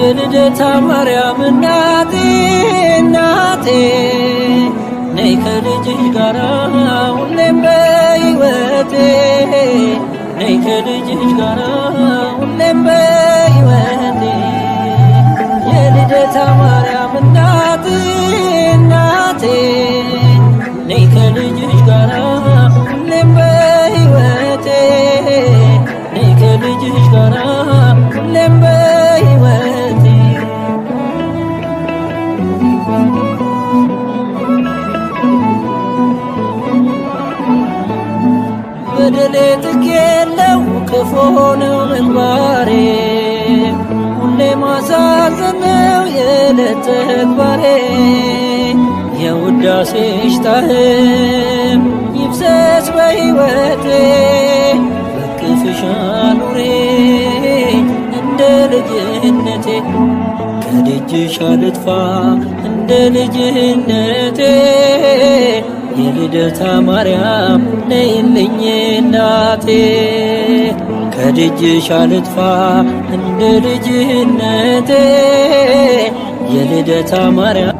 የልደታ ማርያም እናቴ እናቴ ነይ ከልጅሽ ጋራ ሁሌም በሕይወቴ ነይ ከልጅሽ ጋራ ሁሌም በሕይወቴ የልደታ ማርያም እናቴ እናቴ ነይ ከልጅሽ ጋራ ሁሌም በሕይወቴ ነይ ከልጅሽ ጋራ ሁሌም በሕይወቴ በደሌ ጥግ የለው ክፉ ነው ምግባሬ ሁሌ ማሳዘን ነው የዕለት ተግባሬ የውዳሴሽ ጣዕም ይፍሰስ በሕይወቴ በክፍሽ አኑሬኝ እንደ ልጅነቴ ከደጅሽ አልጥፋ እንደ ልጅነቴ የልደታ ማርያም ነይልኝ እናቴ ከደጅሽ አልጥፋ እንደ ልጅነቴ የልደታ ማርያም